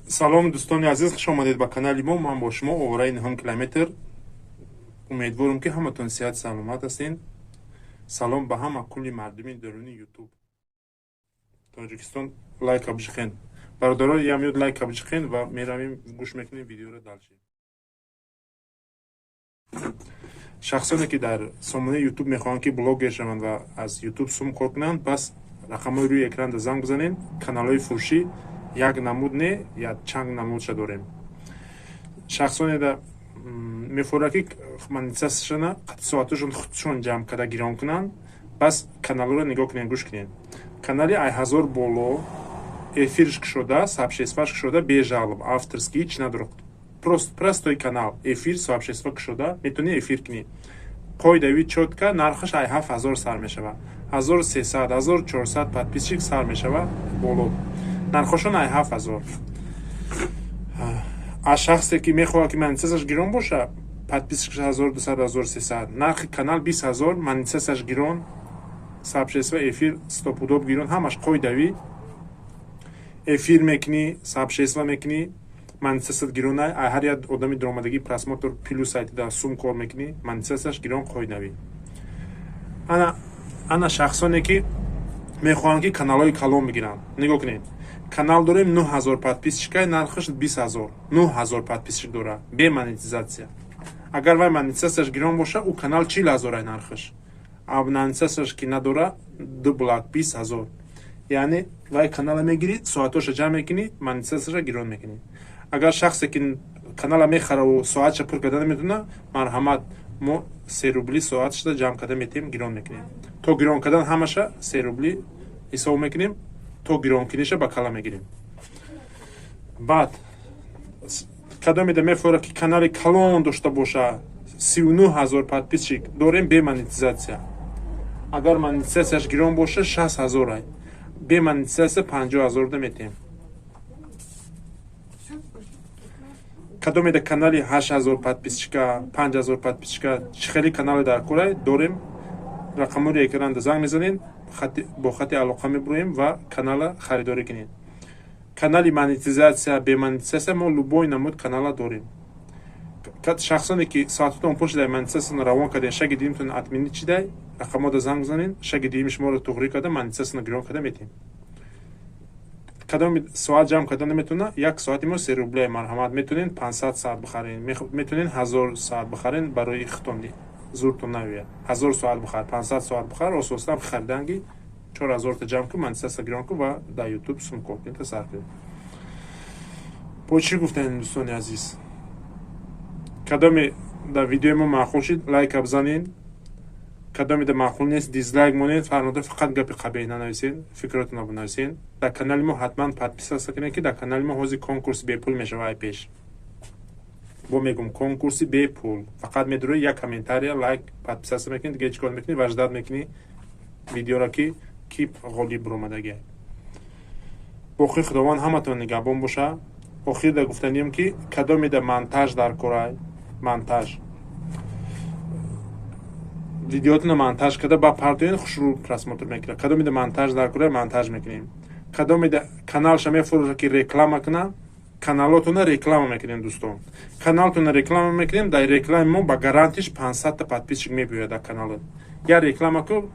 салом дӯстони азиз, хуш омадед ба канали мо. Ман бо шумо овораи 9 километр. Умедворам ки ҳаматон сиҳат саломат ҳастед. Салом ба ҳама кулли мардуми даруни ютуб Тоҷикистон. лайка бишихен бародаро, ямёд лайка бишихен ва меравем гӯш мекунем видеоро далши. шахсоне ки дар сомонаи ютуб мехоҳанд ки блогер шаванд ва аз ютуб сум кор кунанд, бас рақамҳои рӯи экранда занг бизанед. Каналҳои фурӯшӣ як намуд не я чанд намудша дорем. шахсоне да мефорад ки монетизасияшона соаташон худшон ҷамъ карда гирон кунанд, бас каналро нигоҳ кунед, гӯш кунед. Канали айҳазор боло эфирш кушода, сообществаш кушода без жалоб, авторский ҳеч надорад. Простой канал, эфир сообщество кушода метавонӣ эфир кунӣ. Қоидави чотка нархаш ай 7000 сар мешавад. 1300, 1400 подписчик сар мешавад боло. нархошон ай 7000. аз шахсе ки мехоҳад ки монетизасияш гирон боша, подписчикаш 1200, 1300, нархи канал 20000, монетизасияш гирон, сообщество эфир стопудоб гирон, ҳамаш қоидави. эфир мекунӣ, сообщество мекунӣ, монетизасияш гирон, ай ҳар як одами даромадагии просмотр плюс сайти да сум кор мекунӣ, монетизасияш гирон, қоидави. ана шахсоне ки мехоҳанд ки каналҳои калон бигиранд. Нигоҳ кунед. Канал дорем 9000 подписчика, нархаш 20000. 9000 подписчик дора бе монетизация. Агар вай монетизасияш гирон боша, у канал 40000 ай нархаш. А монетизасияш ки надора дублак 20000. яъне вай канала мегири, соатоша ҷамъ мекунӣ, монетизасияша гирон мекунӣ. агар шахсе ки канала мехараву соатша пур карда наметавона, марҳамат, мо 3 рубли соатша ҷамъ карда метавонем гирон мекунем. то гирон кардан ҳамаша 3 рубли ҳисоб мекунем, то гиронкуниша ба кала мегирем. баъд кадоме да мефорад ки канали калон дошта боша, 39000 подписчик дорем бе монетизация. агар монетизасияш гирон боша 60000 ай, бе монетизация 50000 да метавонем. кадоме да канали 8000 подписчика, 5000 подписчика, чӣ хеле канали дар кора дорем, рақамҳои экранда занг мезанем, бо хати алоқа мебуроем ва канала харидорӣ кунем. канали монетизация, бе монетизация мо любой намуд канала дорем. шахсоне ки соатотон пур шуда монетизацияно равон кардем, шаги дуюмтон админи чидай, рақамҳода занг бизанем, шаги дуюми шуморо туғрӣ карда монетизацияно гирон карда метавонем. кадоме соат ҷамъ карда наметавона, як соати мо 3 рубли, марҳамат, метавонен 500 соат бихарен, метавонен 1000 соат бихарен, барои хитони зуртон навия. 1000 соат бихар, 500 соат бихар, осостан хариданги 4000 та ҷамъ ки монетизация гирон ку ва дар ютуб сум кор кунед та сарф кунед. бо чӣ гуфтаем дӯстони азиз? кадоме дар видеои мо маъқул шид, лайка бизанед. кадоме да маъқул нест, дизлайк монед, фармода фақат гапи қабеҳ нанависед, фикротонро бинависед. дар канали мо ҳатман подписация кунед ки дар канали мо ҳозир конкурси бепул мешава. ай пеш бо мегум конкурси бепул, фақат медурои як комментария, лайк, подписация мекунед, дига ҳеҷ кор мекунӣ, важдат мекунӣ видеоро ки ғолиб буромадаги. охир худованд ҳаматон нигаҳбон боша. охир да гуфтаниям ки кадоме да монтаж дар кора, монтаж видеотона монтаж карда ба партоен хушрӯ просмотр мекунад. кадоме да монтаж дар кора, монтаж мекунем. кадоме да каналша мефурӯша ки реклама кунад, каналотона реклама мекунем дӯстон. каналтона реклама мекунем, дар реклами мо ба гарантиш 500 та подписчик мебиёяд дар каналот. як реклама ку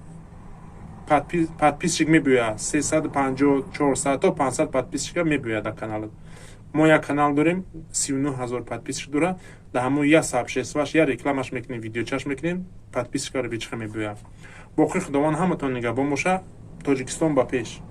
подписчик мебиёяд 350, 400 то 500 подписчика мебиёяд дар каналот. мо як канал дорем 39000 подписчик дора, дар ҳамон як сообществоаш як рекламаш мекунем, видеочаш мекунем, подписчикаро бичиқа мебиёяд. боқи худованд ҳаматон нигаҳбон боша. Тоҷикистон ба пеш.